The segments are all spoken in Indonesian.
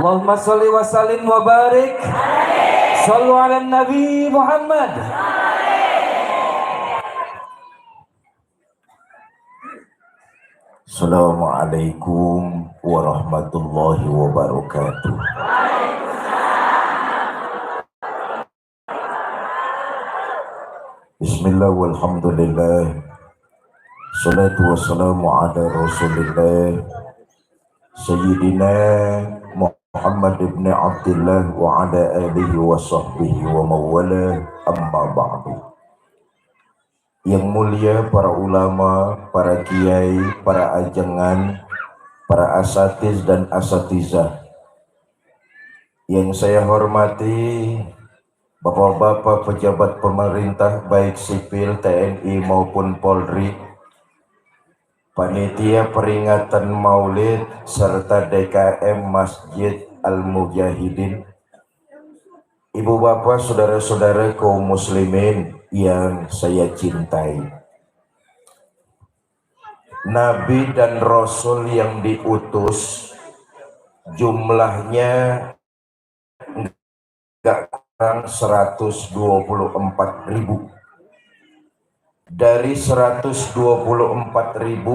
Allahumma sholli wa sallim wa barik. Shallu ala Nabi Muhammad. Assalamualaikum warahmatullahi wabarakatuh. Bismillah walhamdulillah. Salatu wassalamu ala Rasulillah Sayyidina Muhammad ibn Abdullah wa ala alihi wa sahbihi wa mawala, amma ba'du. Yang mulia para ulama, para kiai, para ajengan, para asatiz dan asatizah yang saya hormati, bapak-bapak pejabat pemerintah baik sipil, TNI maupun Polri, panitia peringatan Maulid serta DKM Masjid Al-Mujahidin, ibu bapak, saudara-saudara kaum muslimin yang saya cintai. Nabi dan Rasul yang diutus jumlahnya enggak kurang 124.000. Dari 124.000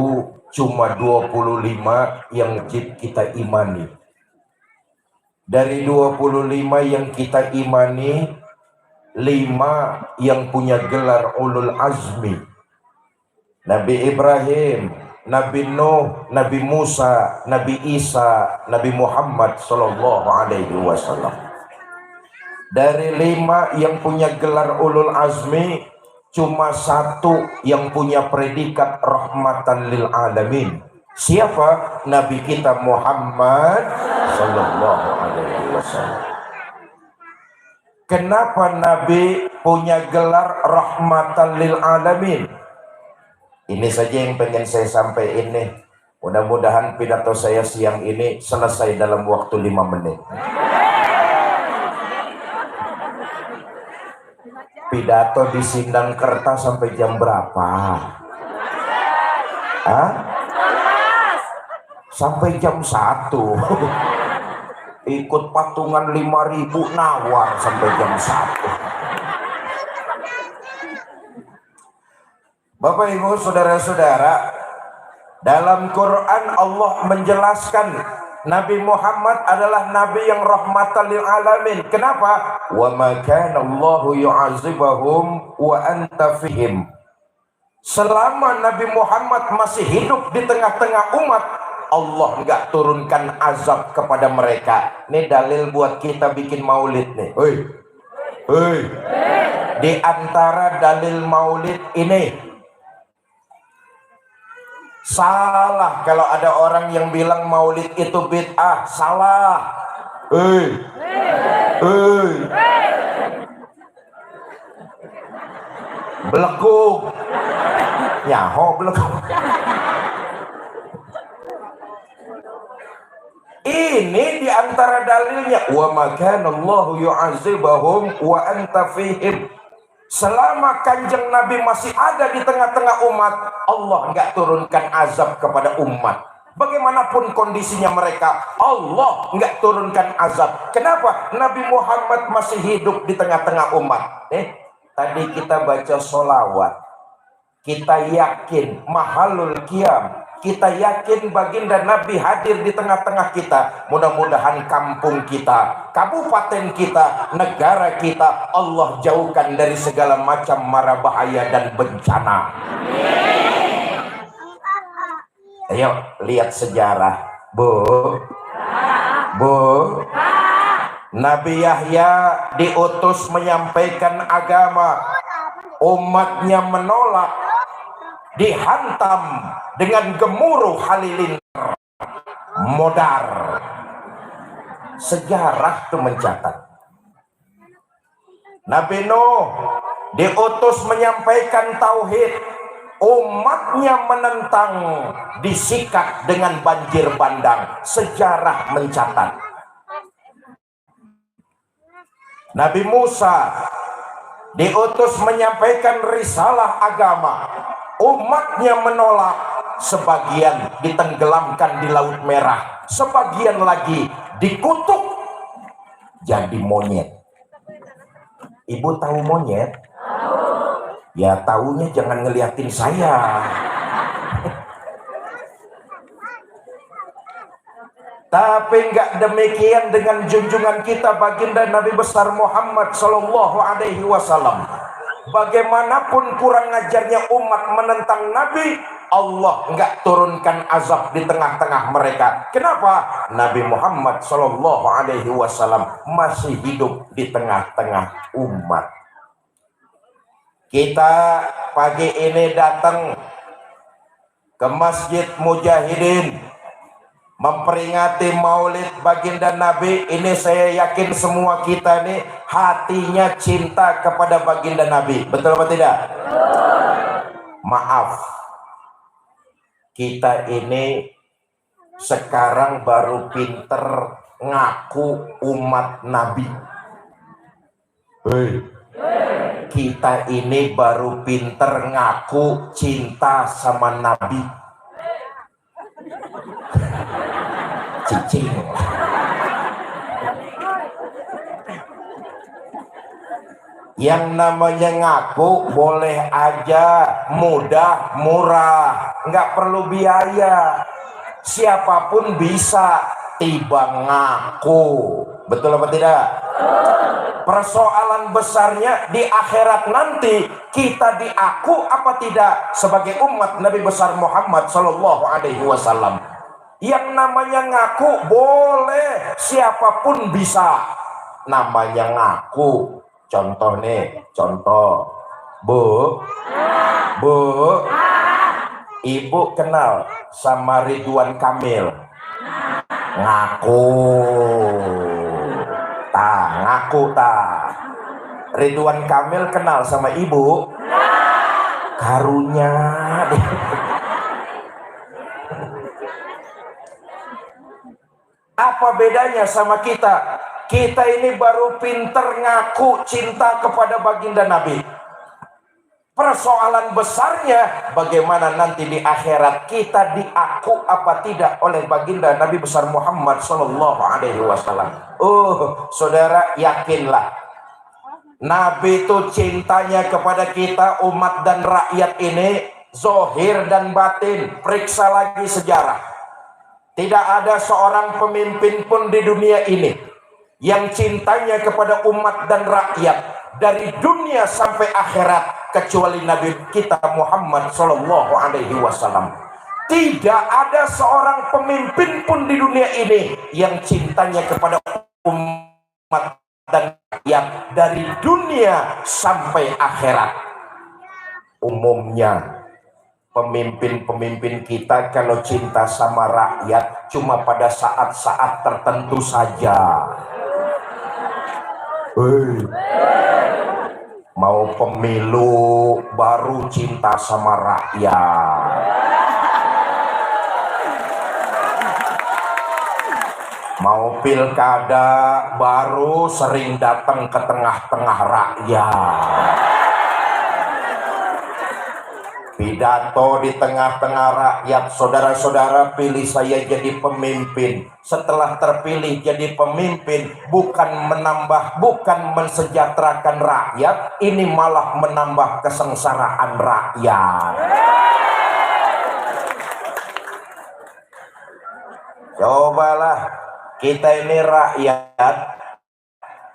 cuma 25 yang wajib kita imani. Dari 25 yang kita imani, 5 yang punya gelar ulul azmi. Nabi Ibrahim, Nabi Nuh, Nabi Musa, Nabi Isa, Nabi Muhammad sallallahu alaihi wasallam. Dari 5 yang punya gelar ulul azmi, cuma 1 yang punya predikat rahmatan lil alamin. Siapa? Nabi kita Muhammad sallallahu alaihi wasallam. Kenapa Nabi punya gelar rahmatan lil alamin? Ini saja yang pengen saya sampaikan nih. Mudah-mudahan pidato saya siang ini selesai dalam waktu 5 menit. Pidato di Sindang Kertas sampai jam berapa? Hah? Sampai jam 1. Ikut patungan 5.000 nawar sampai jam 1. Bapak Ibu saudara-saudara, dalam Quran Allah menjelaskan Nabi Muhammad adalah Nabi yang rahmatan lil alamin. Kenapa? Wa ma kana Allahu yu'azibahum wa anta fihim. Selama Nabi Muhammad masih hidup di tengah-tengah umat, Allah enggak turunkan azab kepada mereka. Ini dalil buat kita bikin maulid nih. Hei. Di antara dalil maulid ini, salah kalau ada orang yang bilang maulid itu bid'ah. Salah. Belekuk. Nyaho belekuk. Ini diantara dalilnya. Wa makana Allahu yu'azibahum wa anta fihim. Selama kanjeng Nabi masih ada di tengah-tengah umat, Allah nggak turunkan azab kepada umat. Bagaimanapun kondisinya mereka, Allah nggak turunkan azab. Kenapa? Nabi Muhammad masih hidup di tengah-tengah umat. Tadi kita baca sholawat, kita yakin mahalul qiyam, kita yakin baginda Nabi hadir di tengah-tengah kita. Mudah-mudahan kampung kita, kabupaten kita, negara kita Allah jauhkan dari segala macam mara bahaya dan bencana. Ayo lihat sejarah, Bu. Nabi Yahya diutus menyampaikan agama, umatnya menolak, dihantam dengan gemuruh halilintar, modar. Sejarah itu mencatat. Nabi Nuh diutus menyampaikan tauhid, umatnya menentang, disikat dengan banjir bandang. Sejarah mencatat. Nabi Musa diutus menyampaikan risalah agama, umatnya menolak, sebagian ditenggelamkan di Laut Merah, sebagian lagi dikutuk jadi monyet. Ibu tahu monyet? Ya taunya jangan ngeliatin saya. Tapi enggak demikian dengan junjungan kita baginda Nabi besar Muhammad Sallallahu Alaihi Wasallam. Bagaimanapun kurang ajarnya umat menentang Nabi, Allah enggak turunkan azab di tengah-tengah mereka. Kenapa? Nabi Muhammad Sallallahu Alaihi Wasallam masih hidup di tengah-tengah umat. Kita pagi ini datang ke Masjid Mujahidin memperingati maulid baginda Nabi. Ini saya yakin semua kita nih hatinya cinta kepada baginda Nabi. Betul apa tidak? Maaf, kita ini sekarang baru pinter ngaku umat Nabi. Kita ini baru pinter ngaku cinta sama Nabi. Cicing. Yang namanya ngaku boleh aja, mudah, murah, nggak perlu biaya. Siapapun bisa tiba ngaku. Betul apa tidak? Persoalan besarnya di akhirat nanti, kita diaku apa tidak sebagai umat Nabi besar Muhammad Sallallahu Alaihi Wasallam. Yang namanya ngaku boleh, siapapun bisa namanya ngaku. Contoh nih, contoh, Bu, Ibu kenal sama Ridwan Kamil? Ngaku, ngaku Ridwan Kamil kenal sama Ibu? Karunya. Apa bedanya sama kita? Kita ini baru pinter ngaku cinta kepada baginda Nabi. Persoalan besarnya bagaimana nanti di akhirat kita diaku apa tidak oleh baginda Nabi besar Muhammad Sallallahu Alaihi Wasallam. Saudara yakinlah, Nabi itu cintanya kepada kita umat dan rakyat ini zohir dan batin. Periksa lagi sejarah. Tidak ada seorang pemimpin pun di dunia ini yang cintanya kepada umat dan rakyat dari dunia sampai akhirat kecuali Nabi kita Muhammad Sallallahu Alaihi Wasallam. Tidak ada seorang pemimpin pun di dunia ini yang cintanya kepada umat dan rakyat dari dunia sampai akhirat. Umumnya pemimpin-pemimpin kita kalau cinta sama rakyat cuma pada saat-saat tertentu saja. Mau pemilu baru cinta sama rakyat. Mau pilkada baru sering datang ke tengah-tengah rakyat. Pidato di tengah-tengah rakyat, saudara-saudara pilih saya jadi pemimpin. Setelah terpilih jadi pemimpin, bukan mensejahterakan rakyat, ini malah menambah kesengsaraan rakyat. Cobalah, kita ini rakyat.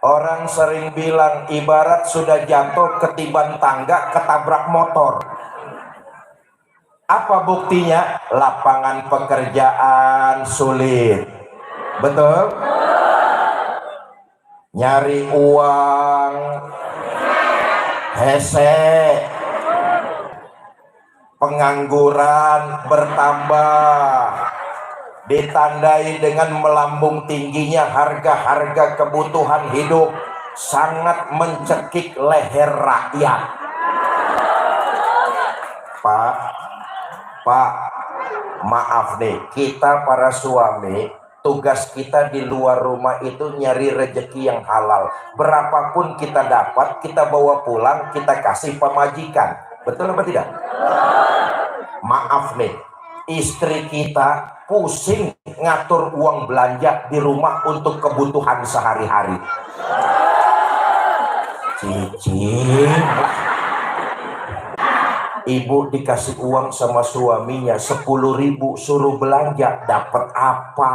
Orang sering bilang ibarat sudah jatuh ketiban tangga ketabrak motor. Apa buktinya? Lapangan pekerjaan sulit. Betul? Nyari uang hese. Pengangguran bertambah. Ditandai dengan melambung tingginya harga-harga kebutuhan hidup, sangat mencekik leher rakyat. Pak, maaf nih, kita para suami, tugas kita di luar rumah itu nyari rezeki yang halal. Berapapun kita dapat, kita bawa pulang, kita kasih pemajikan. Betul apa tidak? Maaf nih, istri kita pusing ngatur uang belanja di rumah untuk kebutuhan sehari-hari. Cicing lah. Ibu dikasih uang sama suaminya 10.000 suruh belanja, dapat apa?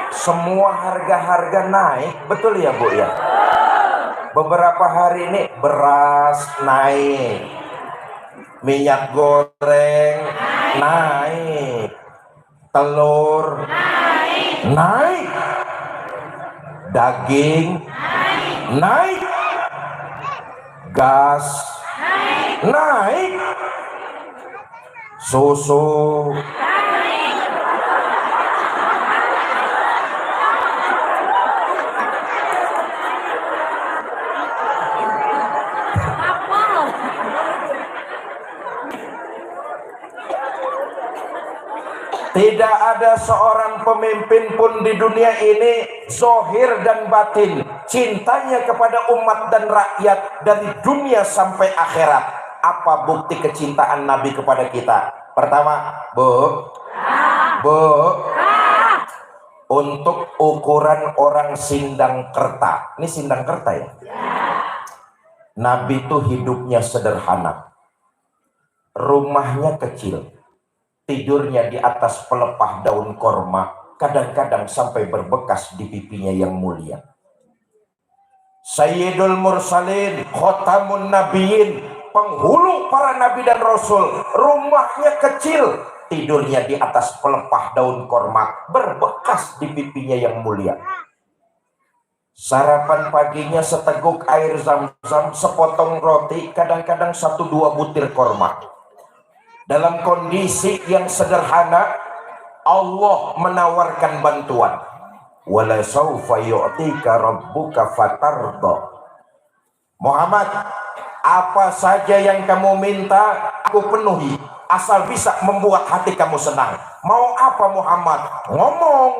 Semua harga-harga naik, betul ya Bu ya? Beberapa hari ini beras naik, minyak goreng naik, telur naik, daging naik, gas naik, susu tidak ada seorang pemimpin pun di dunia ini zohir dan batin cintanya kepada umat dan rakyat dari dunia sampai akhirat. Apa bukti kecintaan Nabi kepada kita? Pertama, Bu, untuk ukuran orang Sindang Kerta. Ini Sindang Kerta ya? Nabi itu hidupnya sederhana, rumahnya kecil, tidurnya di atas pelepah daun korma, kadang-kadang sampai berbekas di pipinya yang mulia. Sayyidul Mursalin, Khotamun Nabiyin, penghulu para nabi dan rasul, rumahnya kecil, tidurnya di atas pelepah daun korma, berbekas di pipinya yang mulia. Sarapan paginya seteguk air zam-zam, sepotong roti, kadang-kadang 1-2 butir korma. Dalam kondisi yang sederhana, Allah menawarkan bantuan. Wala saufa yu'tika rabbuka fatarda. Muhammad, apa saja yang kamu minta aku penuhi, asal bisa membuat hati kamu senang. Mau apa Muhammad? Ngomong.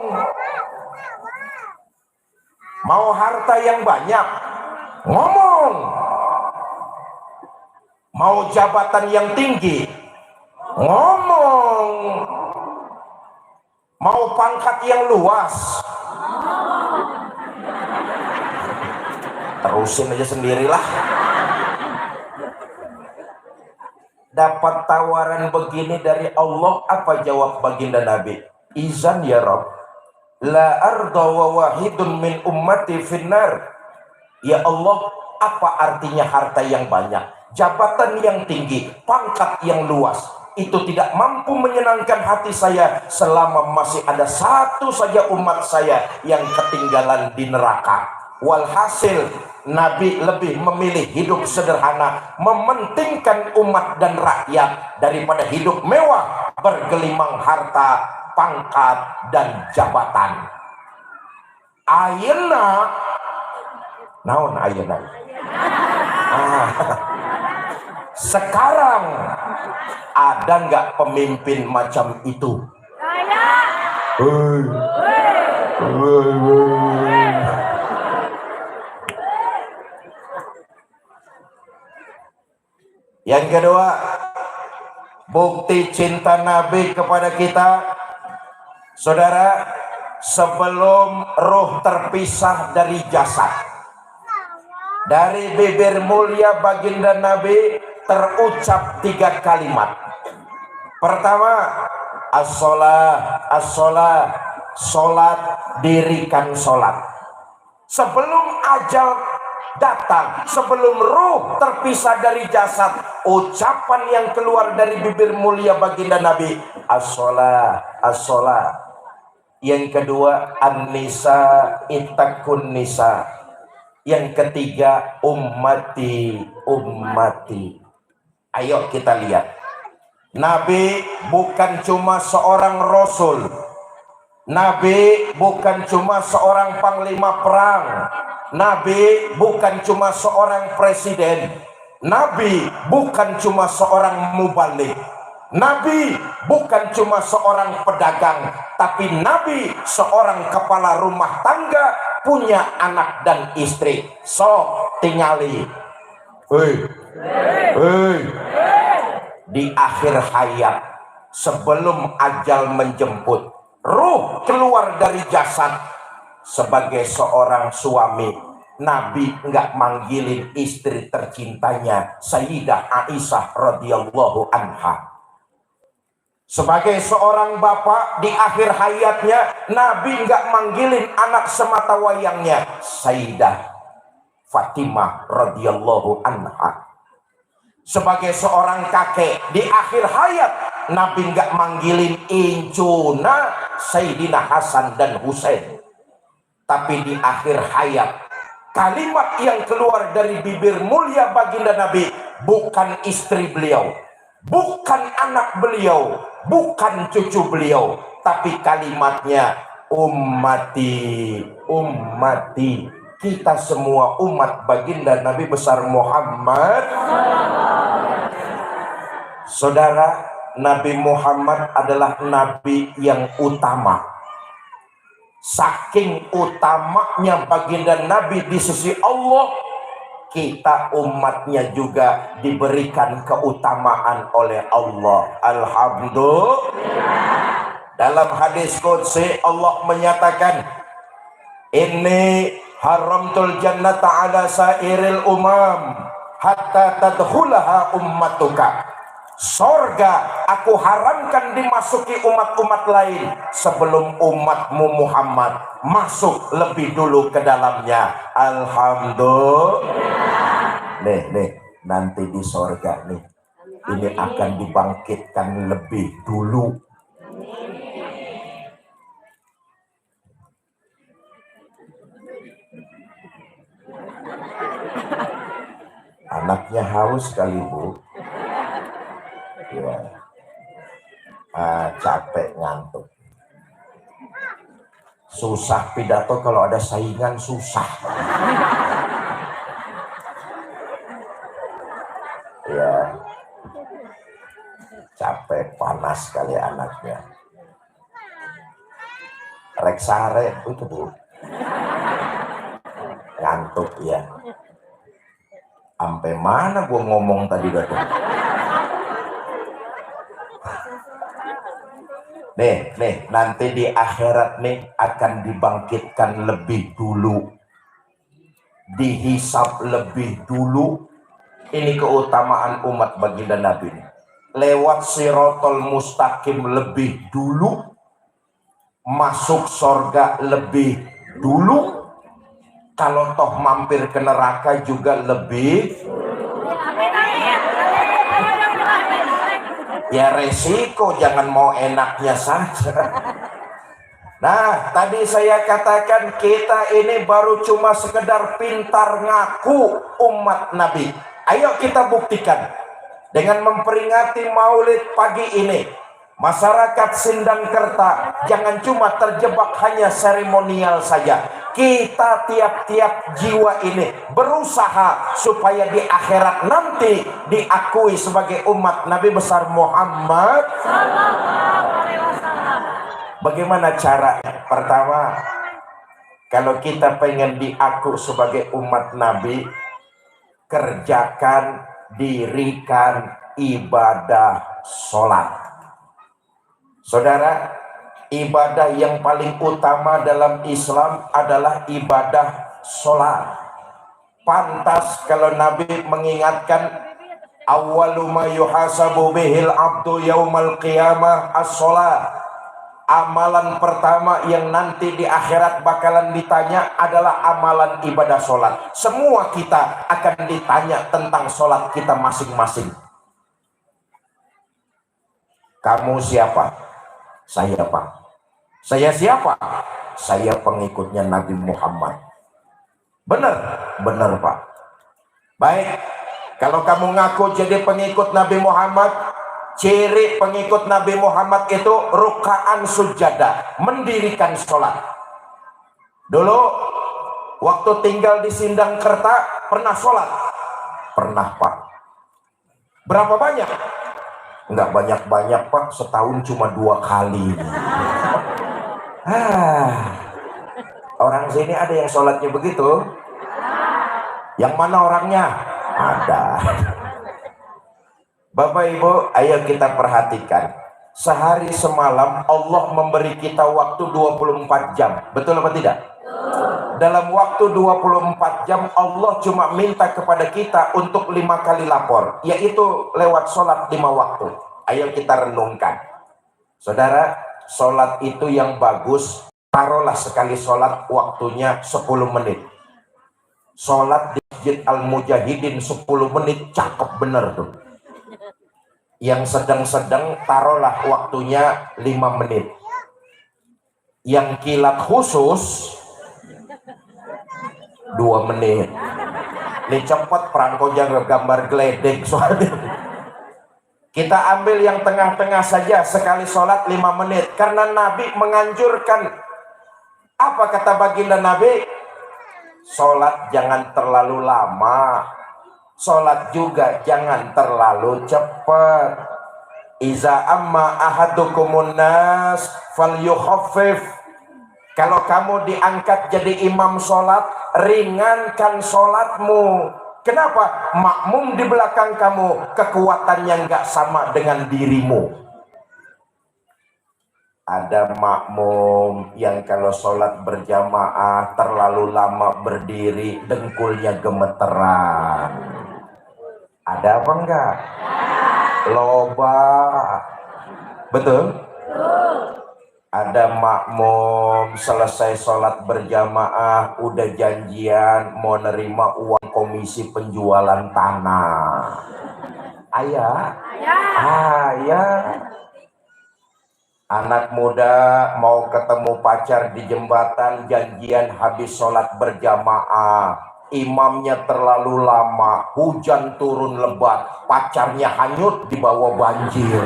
Mau harta yang banyak? Ngomong. Mau jabatan yang tinggi? Ngomong. Mau pangkat yang luas? Terusin aja sendirilah. Dapat tawaran begini dari Allah, apa jawab baginda Nabi? Izan ya Rabb, la arda wa wahidun min ummati finnar. Ya Allah, apa artinya harta yang banyak, jabatan yang tinggi, pangkat yang luas, itu tidak mampu menyenangkan hati saya selama masih ada satu saja umat saya yang ketinggalan di neraka. Walhasil Nabi lebih memilih hidup sederhana, mementingkan umat dan rakyat daripada hidup mewah, bergelimang harta, pangkat, dan jabatan. Ayeuna naon ayeuna? Sekarang ada nggak pemimpin macam itu? Yang kedua, bukti cinta Nabi kepada kita, saudara, sebelum roh terpisah dari jasad, dari bibir mulia baginda Nabi terucap 3 kalimat. Pertama, as-sholah, as-sholah, sholat, dirikan sholat. Sebelum ajal datang, sebelum ruh terpisah dari jasad, ucapan yang keluar dari bibir mulia baginda Nabi, as-sholah, as-sholah. Yang kedua, an-nisa, ittaqun nisa. Yang ketiga, ummati, ummati. Ayo kita lihat, Nabi bukan cuma seorang rasul, Nabi bukan cuma seorang panglima perang, Nabi bukan cuma seorang presiden, Nabi bukan cuma seorang mubalik, Nabi bukan cuma seorang pedagang, tapi Nabi seorang kepala rumah tangga, punya anak dan istri. So tingali Hei, hei. Di akhir hayat, sebelum ajal menjemput, ruh keluar dari jasad. Sebagai seorang suami, Nabi nggak manggilin istri tercintanya Sayyidah Aisyah radhiyallahu anha. Sebagai seorang bapak di akhir hayatnya, Nabi nggak manggilin anak semata wayangnya Sayyidah Fatimah radhiyallahu anha. Sebagai seorang kakek di akhir hayat, Nabi nggak manggilin incuna Sayyidina Hasan dan Husain. Tapi di akhir hayat, kalimat yang keluar dari bibir mulia baginda Nabi bukan istri beliau, bukan anak beliau, bukan cucu beliau, tapi kalimatnya ummati, ummati. Kita semua umat baginda Nabi besar Muhammad. Saudara, Nabi Muhammad adalah nabi yang utama. Saking utamanya baginda Nabi di sisi Allah, kita umatnya juga diberikan keutamaan oleh Allah. Alhamdulillah. Dalam hadis qudsi Allah menyatakan, inni haramtul jannata ala sairil umam hatta tadkhulaha ummatuka. Sorga aku haramkan dimasuki umat-umat lain sebelum umatmu Muhammad masuk lebih dulu ke dalamnya. Alhamdulillah. Nih, nanti di sorga nih, ini akan dibangkitkan lebih dulu. Anaknya haus kali, Bu. Ya. Capek, ngantuk. Susah pidato kalau ada saingan, susah. Ya. Capek, panas kali anaknya. Rek sare itu, Bu. Ngantuk ya. Sampai mana gua ngomong tadi, Batu? Nih, nanti di akhirat nih akan dibangkitkan lebih dulu, dihisab lebih dulu. Ini keutamaan umat baginda Nabi. Lewat sirotol mustaqim lebih dulu, masuk sorga lebih dulu. Kalau toh mampir ke neraka juga lebih. Ya resiko, jangan mau enaknya saja. Nah, tadi saya katakan kita ini baru cuma sekedar pintar ngaku umat Nabi. Ayo kita buktikan dengan memperingati Maulid pagi ini. Masyarakat Sindangkerta jangan cuma terjebak hanya seremonial saja. Kita tiap-tiap jiwa ini berusaha supaya di akhirat nanti diakui sebagai umat Nabi besar Muhammad. Bagaimana caranya? Pertama, kalau kita pengen diaku sebagai umat Nabi, kerjakan, dirikan ibadah sholat. Saudara, ibadah yang paling utama dalam Islam adalah ibadah sholat. Pantas kalau Nabi mengingatkan, awwalu ma yuhasabu bihil abdu yaumal qiyamah as-sholat. Amalan pertama yang nanti di akhirat bakalan ditanya adalah amalan ibadah sholat. Semua kita akan ditanya tentang sholat kita masing-masing. Kamu siapa? Saya, Pak. Saya siapa? Saya pengikutnya Nabi Muhammad. Benar, Pak. Baik, kalau kamu ngaku jadi pengikut Nabi Muhammad, ciri pengikut Nabi Muhammad itu rukaan sujadah, mendirikan sholat. Dulu waktu tinggal di Sindangkerta pernah sholat? Pernah, Pak. Berapa banyak? Enggak banyak-banyak, Pak. Setahun cuma 2 kali. Orang sini ada yang sholatnya begitu? Yang mana orangnya? Ada. Bapak Ibu, ayo kita perhatikan. Sehari semalam Allah memberi kita waktu 24 jam. Betul apa tidak? Dalam waktu 24 jam Allah cuma minta kepada kita untuk 5 kali lapor, yaitu lewat sholat 5 waktu. Ayo kita renungkan. Saudara, sholat itu yang bagus, taruhlah sekali sholat waktunya 10 menit. Sholat di Masjid Al-Mujahidin 10 menit, cakep bener tuh. Yang sedang-sedang taruhlah waktunya 5 menit. Yang kilat khusus 2 menit. Ini cepet perangko jaga gambar geledek soalnya. Kita ambil yang tengah-tengah saja, sekali sholat 5 menit. Karena Nabi menganjurkan, apa kata baginda Nabi? Sholat jangan terlalu lama, sholat juga jangan terlalu cepat. Iza amma ahadukumun nas falyukhaffif. Kalau kamu diangkat jadi imam sholat, ringankan sholatmu. Kenapa? Makmum di belakang kamu kekuatannya nggak sama dengan dirimu. Ada makmum yang kalau sholat berjamaah terlalu lama berdiri, dengkulnya gemeteran. Ada apa enggak? Loba. Betul? Ada makmum selesai sholat berjamaah udah janjian mau nerima uang komisi penjualan tanah. Ayah? Ayah. Anak muda mau ketemu pacar di jembatan, janjian habis sholat berjamaah, imamnya terlalu lama, hujan turun lebat, pacarnya hanyut di bawah banjir.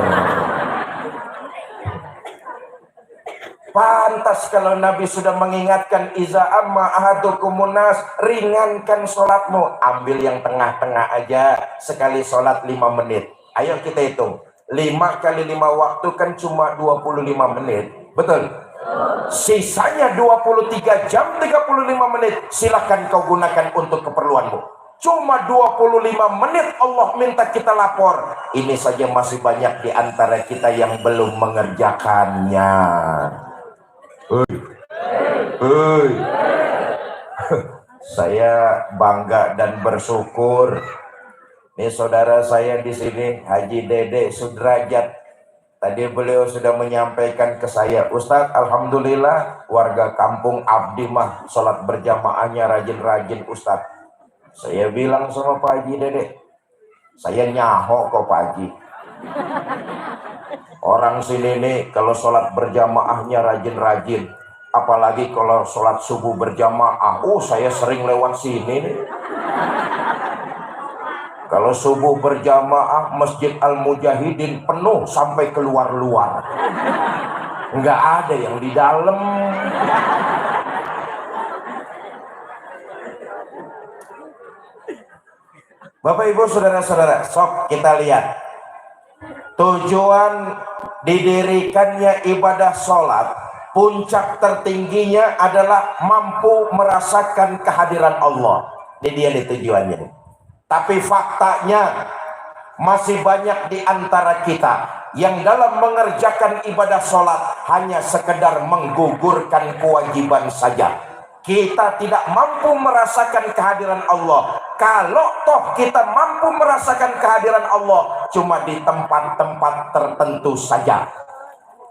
Pantas kalau Nabi sudah mengingatkan, iza amma ahadukumun nas, ringankan sholatmu. Ambil yang tengah-tengah aja, sekali sholat 5 menit. Ayo kita hitung. 5 kali 5 waktu kan cuma 25 menit. Betul? Sisanya 23 jam 35 menit. Silahkan kau gunakan untuk keperluanmu. Cuma 25 menit Allah minta kita lapor. Ini saja masih banyak di antara kita yang belum mengerjakannya. Saya bangga dan bersyukur. Ini saudara saya di sini, Haji Dede Sudrajat. Tadi beliau sudah menyampaikan ke saya, Ustadz, alhamdulillah warga kampung Abdi mah sholat berjamaahnya rajin-rajin Ustadz. Saya bilang sama Pak Haji Dede, saya nyaho kok Pak Haji. Orang sini nih kalau sholat berjamaahnya rajin-rajin, apalagi kalau sholat subuh berjamaah, saya sering lewat sini nih. Kalau subuh berjamaah Masjid Al-Mujahidin penuh sampai keluar-luar. Nggak ada yang di dalam. Bapak Ibu saudara-saudara, sok kita lihat. Tujuan didirikannya ibadah sholat, puncak tertingginya adalah mampu merasakan kehadiran Allah. Ini dia nih tujuannya nih. Tapi faktanya masih banyak di antara kita yang dalam mengerjakan ibadah sholat hanya sekedar menggugurkan kewajiban saja. Kita tidak mampu merasakan kehadiran Allah. Kalau toh kita mampu merasakan kehadiran Allah, cuma di tempat-tempat tertentu saja.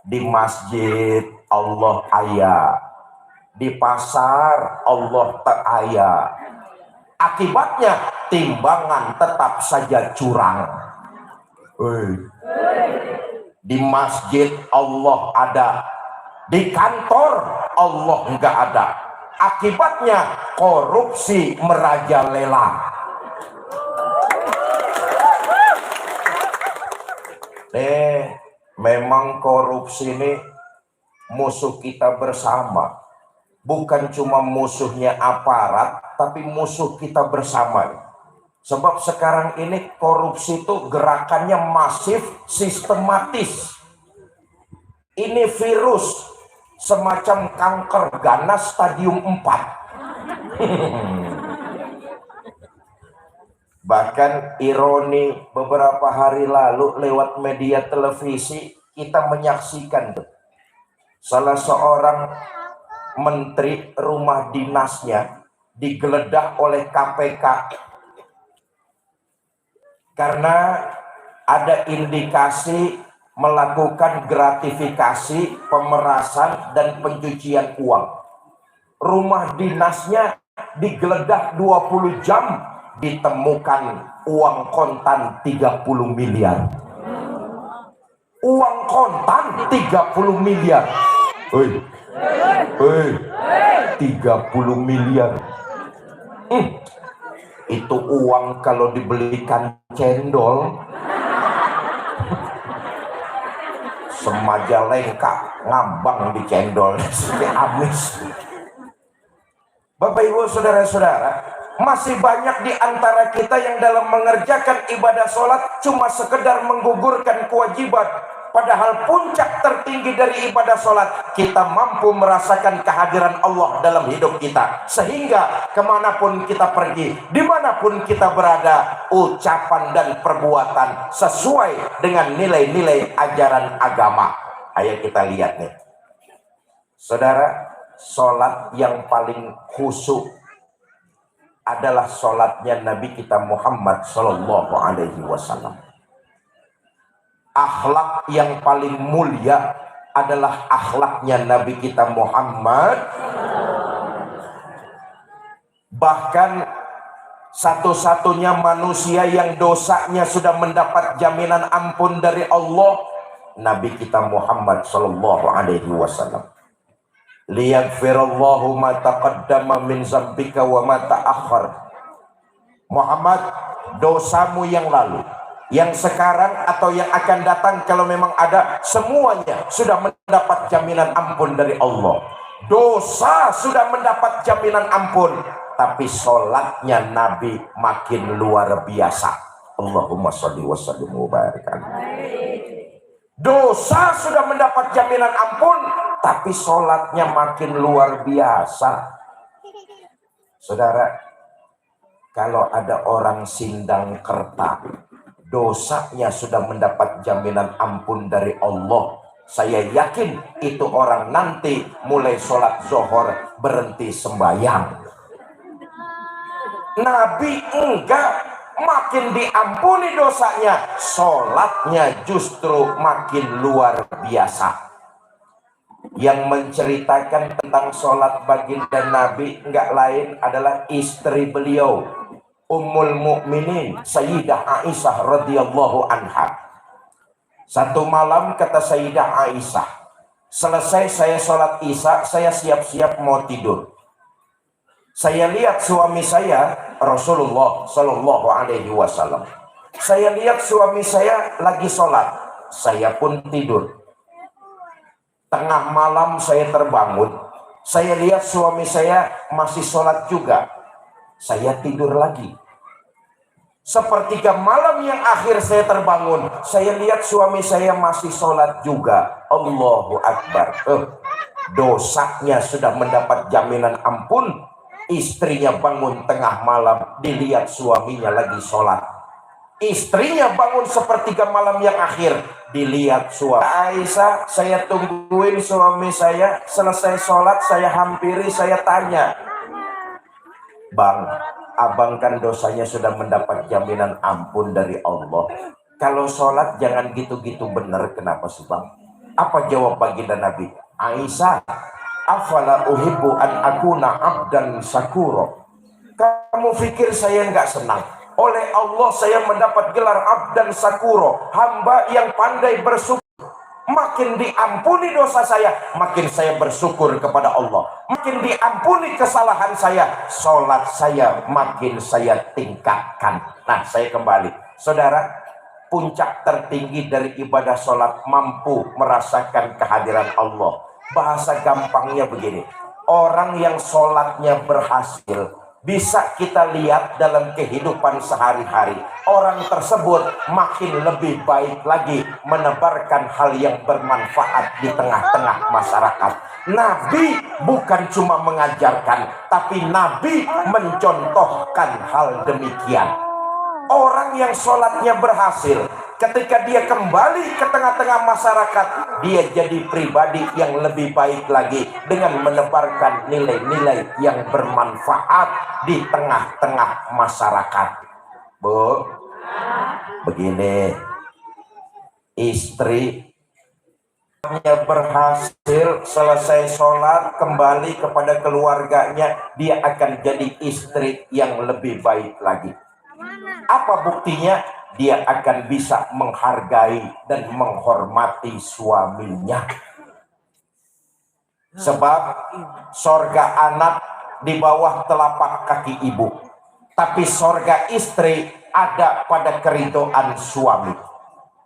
Di masjid Allah ayah, di pasar Allah tak ayah. Akibatnya timbangan tetap saja curang. Di masjid Allah ada, di kantor Allah enggak ada. Akibatnya korupsi merajalela. Memang korupsi ini musuh kita bersama. Bukan cuma musuhnya aparat, tapi musuh kita bersama. Sebab sekarang ini korupsi itu gerakannya masif, sistematis. Ini virus semacam kanker ganas stadium 4. Bahkan ironi, beberapa hari lalu lewat media televisi kita menyaksikan tuh, salah seorang menteri rumah dinasnya digeledah oleh KPK karena ada indikasi melakukan gratifikasi, pemerasan, dan pencucian uang. Rumah dinasnya digeledah 20 jam, ditemukan uang kontan 30 miliar. Uang kontan 30 miliar. Hei, 30 miliar. Itu uang kalau dibelikan cendol Semajalengka ngambang di cendol sampai amis. Bapak Ibu saudara-saudara, masih banyak di antara kita yang dalam mengerjakan ibadah sholat cuma sekedar menggugurkan kewajiban. Padahal puncak tertinggi dari ibadah sholat, kita mampu merasakan kehadiran Allah dalam hidup kita. Sehingga kemanapun kita pergi, dimanapun kita berada, ucapan dan perbuatan sesuai dengan nilai-nilai ajaran agama. Ayo kita lihat nih. Saudara, sholat yang paling khusyuk adalah sholatnya Nabi kita Muhammad Sallallahu Alaihi Wasallam. Akhlak yang paling mulia adalah akhlaknya Nabi kita Muhammad. Bahkan satu-satunya manusia yang dosanya sudah mendapat jaminan ampun dari Allah, Nabi kita Muhammad Sallallahu Alaihi Wasallam. Liyaghfirallahu ma taqaddama min zambika wa ma ta'akhkhar. Muhammad, dosamu yang lalu, yang sekarang atau yang akan datang, kalau memang ada, semuanya sudah mendapat jaminan ampun dari Allah. Dosa sudah mendapat jaminan ampun, tapi sholatnya Nabi makin luar biasa. Allahumma sholli wa sallim wa barik alaihi. Dosa sudah mendapat jaminan ampun, tapi sholatnya makin luar biasa. Saudara, kalau ada orang sindang kerta, dosanya sudah mendapat jaminan ampun dari Allah. Saya yakin itu orang nanti mulai sholat zuhur berhenti sembahyang. Nabi enggak, makin diampuni dosanya, sholatnya justru makin luar biasa. Yang menceritakan tentang sholat baginda Nabi enggak lain adalah istri beliau, Ummul Mukminin Sayyidah Aisyah radhiyallahu anha. Satu malam kata Sayyidah Aisyah, selesai saya sholat isya, saya siap-siap mau tidur. Saya lihat suami saya, Rasulullah Shallallahu Alaihi Wasallam. Saya lihat suami saya lagi sholat, saya pun tidur. Tengah malam saya terbangun, saya lihat suami saya masih sholat juga, saya tidur lagi. Sepertiga malam yang akhir saya terbangun, saya lihat suami saya masih sholat juga. Allahu Akbar. Dosanya sudah mendapat jaminan ampun. Istrinya bangun tengah malam, dilihat suaminya lagi sholat. Istrinya bangun sepertiga malam yang akhir, dilihat suami. Aisyah, saya tungguin suami saya, selesai sholat saya hampiri, saya tanya, Bang, abang kan dosanya sudah mendapat jaminan ampun dari Allah. Kalau sholat jangan gitu-gitu bener, kenapa sih bang? Apa jawab baginda Nabi? Aisyah, afala uhibbu an akuna abdan syakuro. Kamu pikir saya nggak senang? Oleh Allah saya mendapat gelar abdan syakuro, hamba yang pandai bersyukur. Makin diampuni dosa saya, makin saya bersyukur kepada Allah. Makin diampuni kesalahan saya, sholat saya makin saya tingkatkan. Nah, saya kembali. Saudara, puncak tertinggi dari ibadah sholat mampu merasakan kehadiran Allah. Bahasa gampangnya begini, orang yang sholatnya berhasil, bisa kita lihat dalam kehidupan sehari-hari. Orang tersebut makin lebih baik lagi menebarkan hal yang bermanfaat di tengah-tengah masyarakat. Nabi bukan cuma mengajarkan, tapi Nabi mencontohkan hal demikian. Orang yang sholatnya berhasil, ketika dia kembali ke tengah-tengah masyarakat, dia jadi pribadi yang lebih baik lagi dengan menebarkan nilai-nilai yang bermanfaat di tengah-tengah masyarakat. Bu, begini, istri berhasil selesai sholat kembali kepada keluarganya, dia akan jadi istri yang lebih baik lagi. Apa buktinya? Dia akan bisa menghargai dan menghormati suaminya. Sebab sorga anak di bawah telapak kaki ibu, tapi sorga istri ada pada keridhaan suami.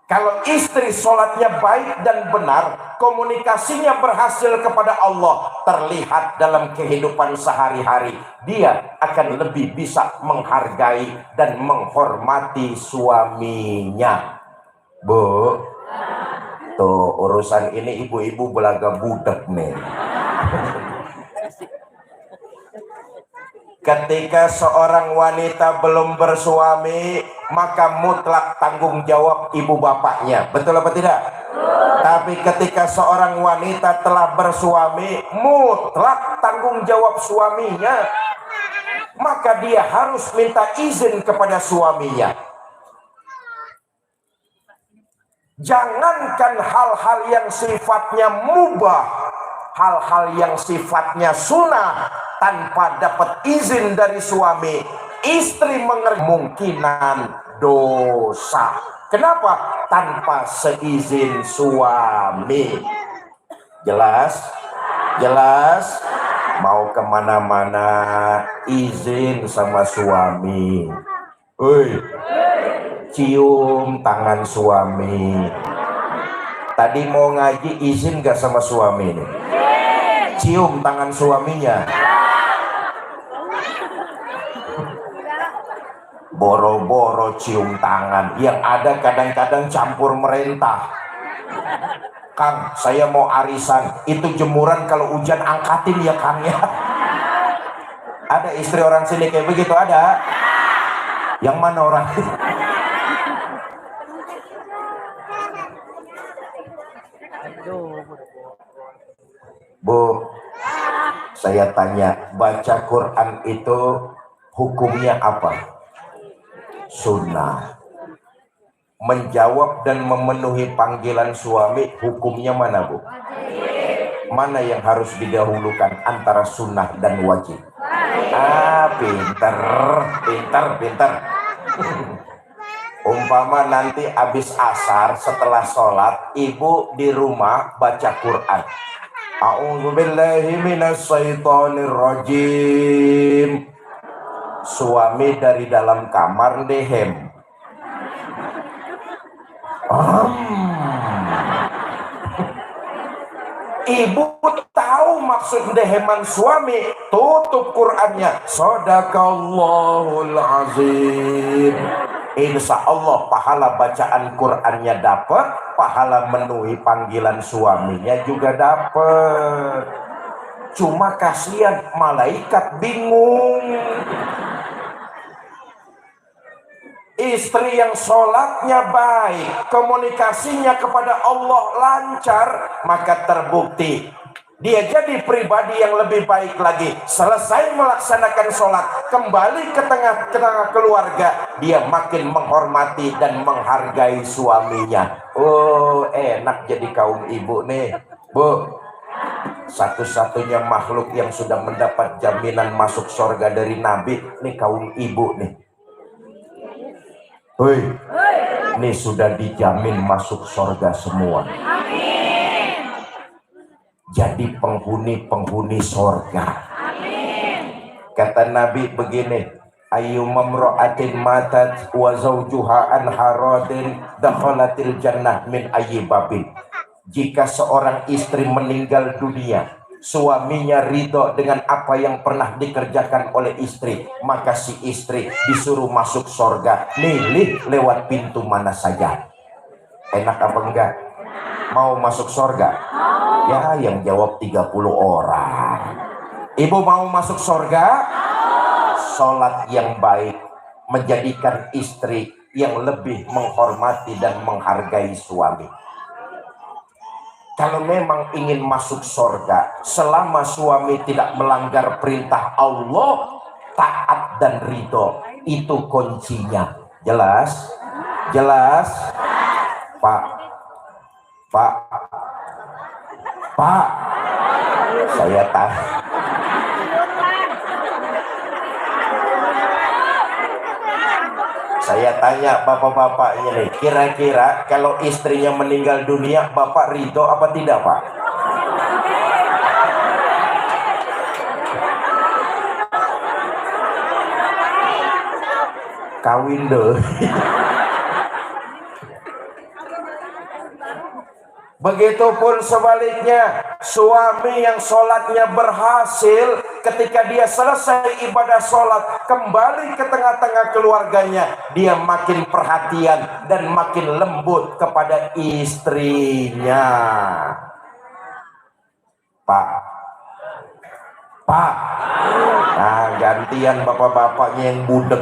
Kalau istri sholatnya baik dan benar, komunikasinya berhasil kepada Allah, terlihat dalam kehidupan sehari-hari, dia akan lebih bisa menghargai dan menghormati suaminya. Bu, tuh urusan ini ibu-ibu belaga budak nih. Ketika seorang wanita belum bersuami, maka mutlak tanggung jawab ibu bapaknya. Betul apa tidak? Tapi ketika seorang wanita telah bersuami, mutlak tanggung jawab suaminya. Maka dia harus minta izin kepada suaminya. Jangankan hal-hal yang sifatnya mubah, hal-hal yang sifatnya sunnah, tanpa dapat izin dari suami, istri mengerjakan kemungkinan dosa. Kenapa? Tanpa seizin suami. Jelas? Jelas? Mau kemana-mana izin sama suami. Woi, cium tangan suami. Tadi mau ngaji izin gak sama suami nih? Cium tangan suaminya. Boro-boro cium tangan, yang ada kadang-kadang campur merentah. Kang, saya mau arisan, itu jemuran kalau hujan angkatin ya Kang ya. Ada istri orang sini kayak begitu? Ada? Yang mana orang? Bu, saya tanya, baca Quran itu hukumnya apa? Sunnah. Menjawab dan memenuhi panggilan suami, hukumnya mana, Bu? Mana yang harus didahulukan antara sunnah dan wajib? Pinter, pinter, pinter. Umpama nanti habis asar setelah sholat, ibu di rumah baca Quran. A'udzubillahi minasyaitonirrajim. Suami dari dalam kamar dehem. Ibu tahu maksud deheman suami, tutup Qurannya. Shadaqallahul azim. Insya Allah pahala bacaan Qurannya dapat, pahala memenuhi panggilan suaminya juga dapat. Cuma kasihan malaikat bingung. Istri yang sholatnya baik, komunikasinya kepada Allah lancar, maka terbukti dia jadi pribadi yang lebih baik lagi. Selesai melaksanakan sholat, kembali ke tengah keluarga, dia makin menghormati dan menghargai suaminya. Oh, enak jadi kaum ibu nih, Bu. Satu-satunya makhluk yang sudah mendapat jaminan masuk surga dari Nabi, nih kaum ibu nih. Hei, ini sudah dijamin masuk surga semua. Amin. Jadi penghuni-penghuni surga. Amin. Kata Nabi begini, ayyumamra'atin matat wa zawjuha an haradin dakhalatil jannah min ayyi babin. Jika seorang istri meninggal dunia, suaminya ridho dengan apa yang pernah dikerjakan oleh istri, maka si istri disuruh masuk surga, milih lewat pintu mana saja. Enak apa enggak? Mau masuk surga? Ya, yang jawab 30 orang. Ibu mau masuk surga? Sholat yang baik menjadikan istri yang lebih menghormati dan menghargai suami. Kalau memang ingin masuk surga, selama suami tidak melanggar perintah Allah, taat dan ridho, itu kuncinya. Jelas? Jelas? Pak, Pak, Pak, saya tanya. Saya tanya bapak-bapak ini, kira-kira kalau istrinya meninggal dunia, bapak ridho apa tidak, Pak? Kawin deh. Begitupun sebaliknya, suami yang sholatnya berhasil, ketika dia selesai ibadah sholat, kembali ke tengah-tengah keluarganya, dia makin perhatian dan makin lembut kepada istrinya. Pak, Pak, nah gantian bapak-bapaknya yang budek.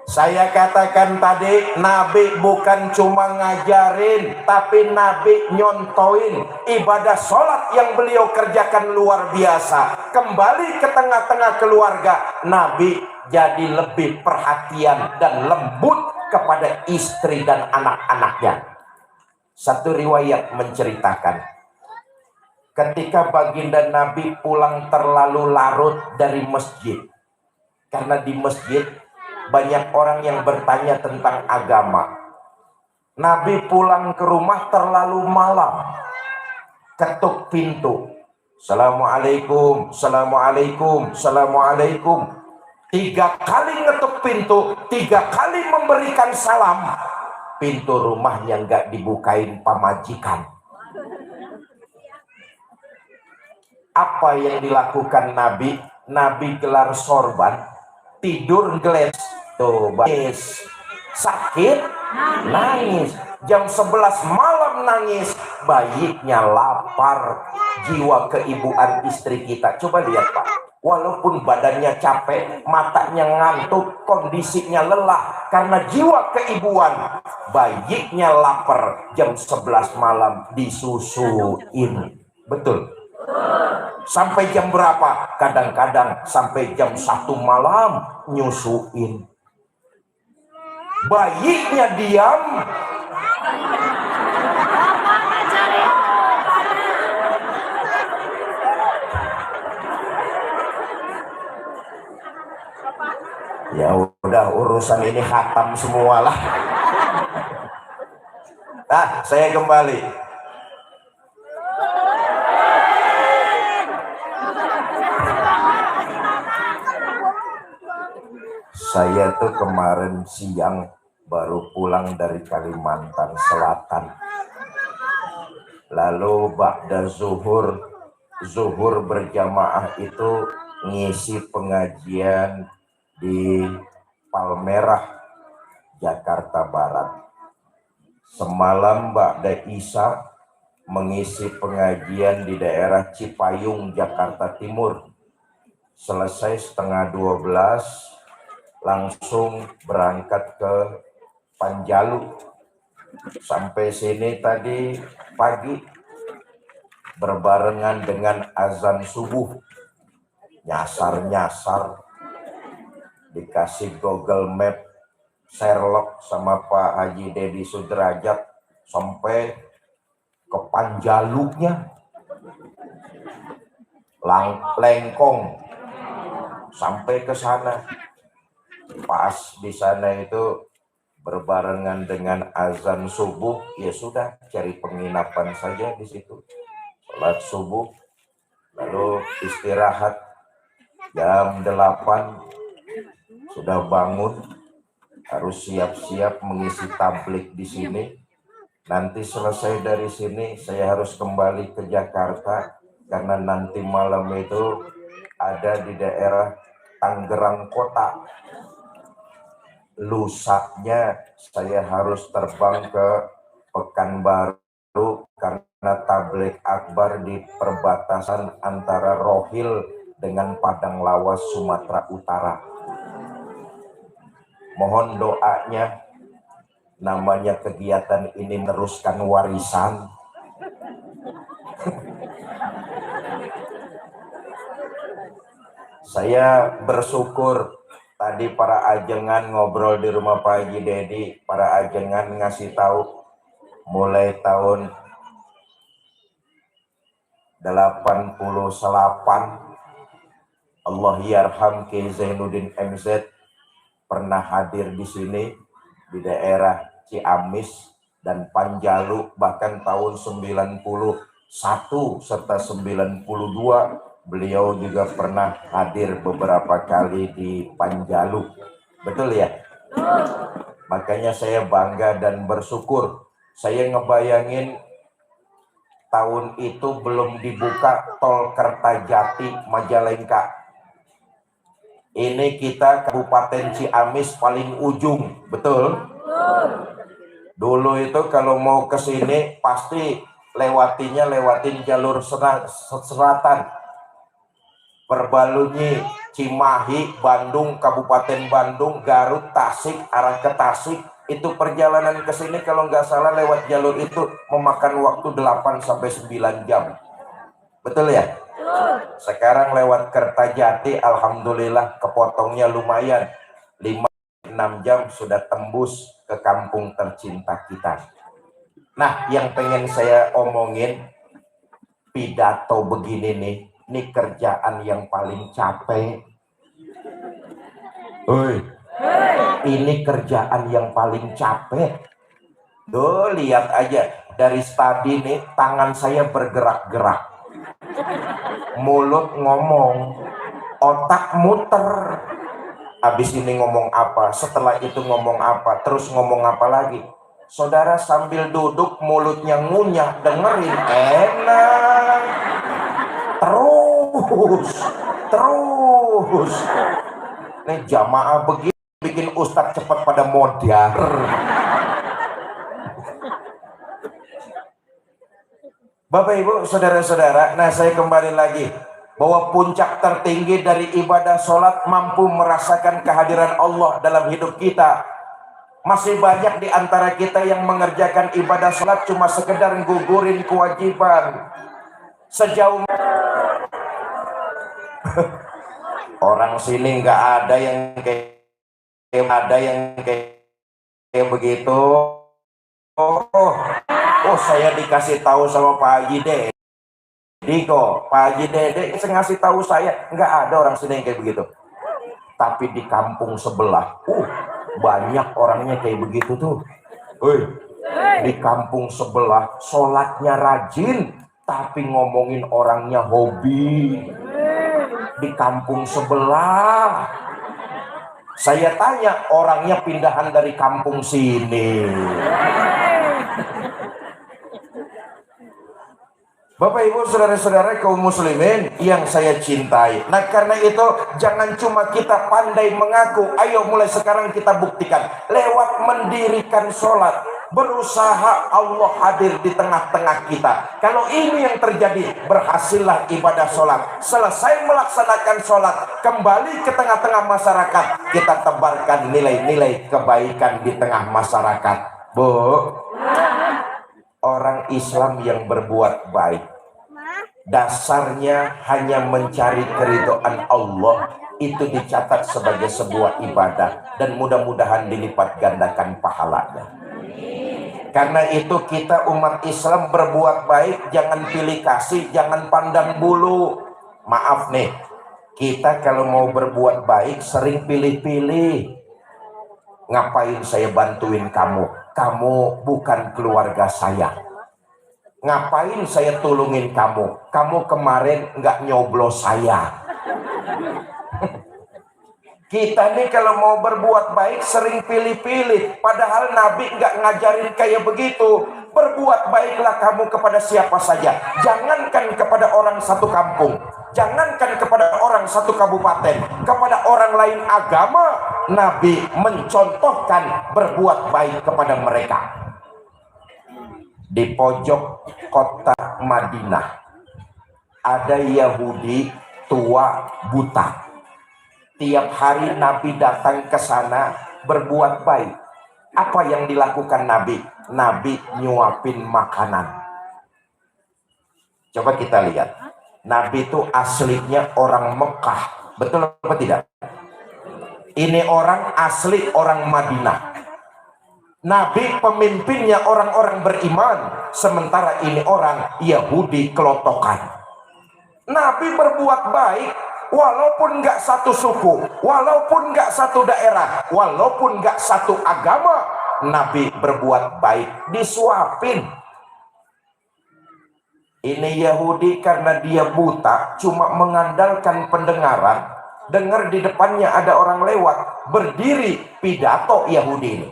Saya katakan tadi, Nabi bukan cuma ngajarin, tapi Nabi nyontoin. Ibadah sholat yang beliau kerjakan luar biasa. Kembali ke tengah-tengah keluarga, Nabi jadi lebih perhatian dan lembut kepada istri dan anak-anaknya. Satu riwayat menceritakan, ketika baginda Nabi pulang terlalu larut dari masjid, karena di masjid banyak orang yang bertanya tentang agama. Nabi pulang ke rumah terlalu malam, ketuk pintu, Assalamualaikum, Assalamualaikum, Assalamualaikum. 3 kali ngetuk pintu, 3 kali memberikan salam. Pintu rumahnya nggak dibukain pamajikan. Apa yang dilakukan Nabi? Nabi gelar sorban, tidur geles. Tuh, nangis, sakit, nangis, jam 11 malam nangis, baiknya lapar, jiwa keibuan istri kita. Coba lihat Pak, walaupun badannya capek, matanya ngantuk, kondisinya lelah, karena jiwa keibuan, baiknya lapar, jam 11 malam disusuin. Betul? Sampai jam berapa? Kadang-kadang sampai jam 1 malam nyusuin. Bayinya diam. Ya udah, urusan ini khatam semualah. Nah, saya kembali. Saya tuh kemarin siang baru pulang dari Kalimantan Selatan. Lalu ba'da zuhur berjamaah itu ngisi pengajian di Palmerah, Jakarta Barat. Semalam ba'da isya mengisi pengajian di daerah Cipayung, Jakarta Timur. Selesai setengah 12, langsung berangkat ke Panjalu. Sampai sini tadi pagi berbarengan dengan azan subuh. Nyasar-nyasar, dikasih Google Map Sherlock sama Pak Haji Dedi Sudrajat sampai ke Panjalunya, Lengkong sampai ke sana. Pas di sana itu berbarengan dengan azan subuh, ya sudah cari penginapan saja di situ. Salat subuh, lalu istirahat. Jam 8 sudah bangun, harus siap-siap mengisi tablik di sini. Nanti selesai dari sini saya harus kembali ke Jakarta karena nanti malam itu ada di daerah Tangerang Kota. Lusanya saya harus terbang ke Pekanbaru karena tablik akbar di perbatasan antara Rohil dengan Padang Lawas, Sumatera Utara. Mohon doanya, namanya kegiatan ini meneruskan warisan. Saya bersyukur tadi para ajengan ngobrol di rumah Pak Haji Dedi, para ajengan ngasih tahu mulai tahun 88 Allah yarham Ki Zainuddin MZ pernah hadir di sini di daerah Ciamis dan Panjalu, bahkan tahun 91 serta 92 beliau juga pernah hadir beberapa kali di Panjalu. Betul ya? Makanya saya bangga dan bersyukur. Saya ngebayangin tahun itu belum dibuka tol Kertajati Majalengka. Ini kita Kabupaten Ciamis paling ujung, betul? Dulu itu kalau mau ke sini pasti lewatin jalur selatan. Perbalunyi, Cimahi, Bandung, Kabupaten Bandung, Garut, Tasik, arah ke Tasik. Itu perjalanan ke sini kalau nggak salah lewat jalur itu memakan waktu 8 sampai 9 jam. Betul ya? Sekarang lewat Kertajati, alhamdulillah kepotongnya lumayan. 5-6 jam sudah tembus ke kampung tercinta kita. Nah, yang pengen saya omongin, pidato begini nih, ini kerjaan yang paling capek. Ini kerjaan yang paling capek. Tuh, lihat aja dari tadi nih, tangan saya bergerak-gerak, mulut ngomong, otak muter. Habis ini ngomong apa, setelah itu ngomong apa, terus ngomong apa lagi. Saudara sambil duduk mulutnya ngunyah, dengerin enak. Terus nih jamaah begini bikin ustadz cepat pada modar. Bapak Ibu saudara-saudara, nah saya kembali lagi bahwa puncak tertinggi dari ibadah sholat mampu merasakan kehadiran Allah dalam hidup kita. Masih banyak di antara kita yang mengerjakan ibadah sholat cuma sekedar gugurin kewajiban. Sejauh orang sini nggak ada yang kayak begitu. Oh, saya dikasih tahu sama Pak Haji Dedi kok. Pak Haji Dedi ngasih tahu saya nggak ada orang sini yang kayak begitu. Tapi di kampung sebelah, banyak orangnya kayak begitu tuh. Di kampung sebelah sholatnya rajin, tapi ngomongin orangnya hobi. Di kampung sebelah, saya tanya, orangnya pindahan dari kampung sini. Bapak Ibu saudara-saudara kaum muslimin yang saya cintai. Nah karena itu jangan cuma kita pandai mengaku, ayo mulai sekarang kita buktikan lewat mendirikan sholat. Berusaha Allah hadir di tengah-tengah kita. Kalau ini yang terjadi, berhasillah ibadah sholat. Selesai melaksanakan sholat, kembali ke tengah-tengah masyarakat, kita tebarkan nilai-nilai kebaikan di tengah masyarakat. Bu, orang Islam yang berbuat baik dasarnya hanya mencari keridhaan Allah, itu dicatat sebagai sebuah ibadah dan mudah-mudahan dilipat gandakan pahalanya. Karena itu kita umat Islam berbuat baik jangan pilih kasih, jangan pandang bulu. Maaf nih, kita kalau mau berbuat baik sering pilih-pilih. Ngapain saya bantuin kamu? Kamu bukan keluarga saya. Ngapain saya tolongin kamu? Kamu kemarin nggak nyoblos saya. Kita nih kalau mau berbuat baik sering pilih-pilih. Padahal Nabi nggak ngajarin kayak begitu. Berbuat baiklah kamu kepada siapa saja. Jangankan kepada orang satu kampung. Jangankan kepada orang satu kabupaten. Kepada orang lain agama, Nabi mencontohkan berbuat baik kepada mereka. Di pojok kota Madinah ada Yahudi tua buta. Tiap hari Nabi datang ke sana, berbuat baik. Apa yang dilakukan Nabi? Nabi nyuapin makanan. Coba kita lihat. Nabi itu aslinya orang Mekah. Betul apa tidak? Ini orang asli orang Madinah. Nabi pemimpinnya orang-orang beriman. Sementara ini orang Yahudi kelotokan. Nabi berbuat baik. Walaupun nggak satu suku, walaupun nggak satu daerah, walaupun nggak satu agama, Nabi berbuat baik, disuapin. Ini Yahudi karena dia buta, cuma mengandalkan pendengaran, dengar di depannya ada orang lewat, berdiri pidato Yahudi ini.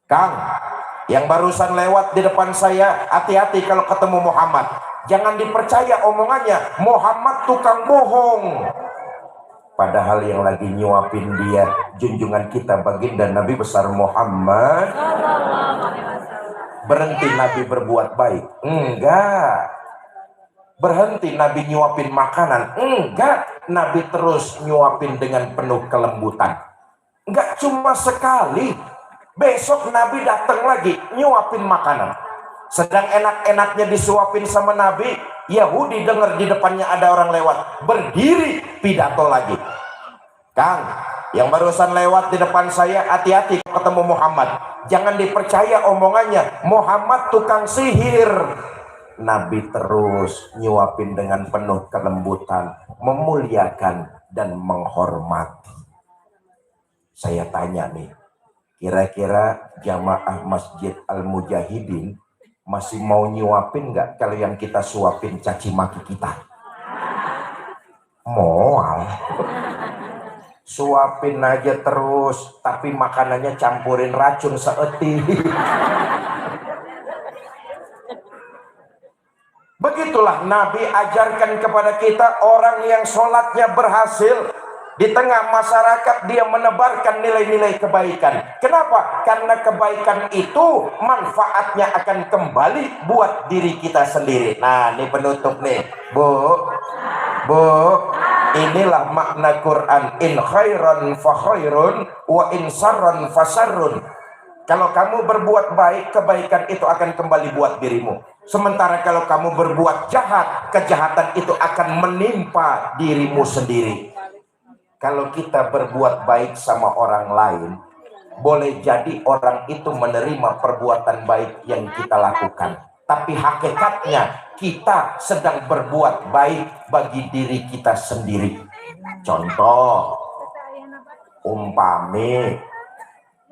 Kang, yang barusan lewat di depan saya, hati-hati kalau ketemu Muhammad. Jangan dipercaya omongannya, Muhammad tukang bohong. Padahal yang lagi nyuapin dia junjungan kita baginda Nabi besar Muhammad. Berhenti Nabi berbuat baik? Enggak. Berhenti Nabi nyuapin makanan? Enggak. Nabi terus nyuapin dengan penuh kelembutan. Enggak cuma sekali. Besok Nabi datang lagi nyuapin makanan. Sedang enak-enaknya disuapin sama Nabi, Yahudi dengar di depannya ada orang lewat, berdiri pidato lagi. Kang, yang barusan lewat di depan saya, hati-hati ketemu Muhammad. Jangan dipercaya omongannya, Muhammad tukang sihir. Nabi terus nyuapin dengan penuh kelembutan, memuliakan dan menghormati. Saya tanya nih, kira-kira jamaah Masjid Al-Mujahidin masih mau nyuapin nggak kalau yang kita suapin caci maki kita? Moal. Suapin aja terus, tapi makanannya campurin racun seeti. Begitulah Nabi ajarkan kepada kita, orang yang sholatnya berhasil, di tengah masyarakat dia menebarkan nilai-nilai kebaikan. Kenapa? Karena kebaikan itu manfaatnya akan kembali buat diri kita sendiri. Nah, ini penutup nih, Bu. Inilah makna Quran. In khairan fa khairun wa in sarran fa sarrun. Kalau kamu berbuat baik, kebaikan itu akan kembali buat dirimu. Sementara kalau kamu berbuat jahat, kejahatan itu akan menimpa dirimu sendiri. Kalau kita berbuat baik sama orang lain, boleh jadi orang itu menerima perbuatan baik yang kita lakukan. Tapi hakikatnya kita sedang berbuat baik bagi diri kita sendiri. Contoh, umpami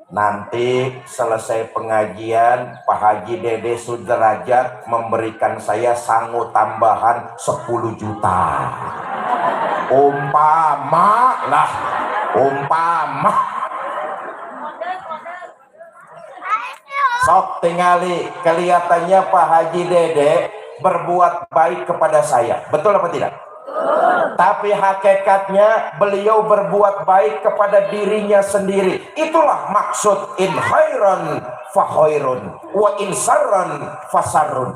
nanti selesai pengajian Pak Haji Dede Sudrajat memberikan saya sangu tambahan 10 juta. Umpama lah, umpama. Sok tingali, kelihatannya Pak Haji Dede berbuat baik kepada saya. Betul apa tidak? Tapi hakikatnya beliau berbuat baik kepada dirinya sendiri. Itulah maksud in khairan fa khairun wa in sarran fa sarrun.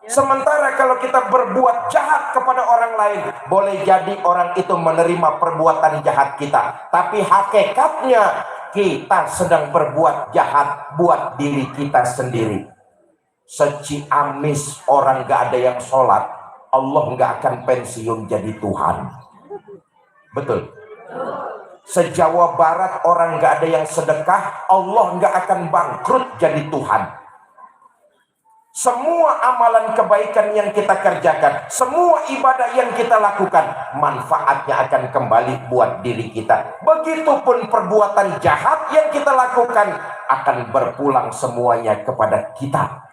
Sementara kalau kita berbuat jahat kepada orang lain, boleh jadi orang itu menerima perbuatan jahat kita, tapi hakikatnya kita sedang berbuat jahat buat diri kita sendiri. Seciamis orang gak ada yang sholat, Allah nggak akan pensiun jadi Tuhan. Betul. Sejawa Barat orang nggak ada yang sedekah, Allah nggak akan bangkrut jadi Tuhan. Semua amalan kebaikan yang kita kerjakan, semua ibadah yang kita lakukan, manfaatnya akan kembali buat diri kita. Begitupun perbuatan jahat yang kita lakukan akan berpulang semuanya kepada kita.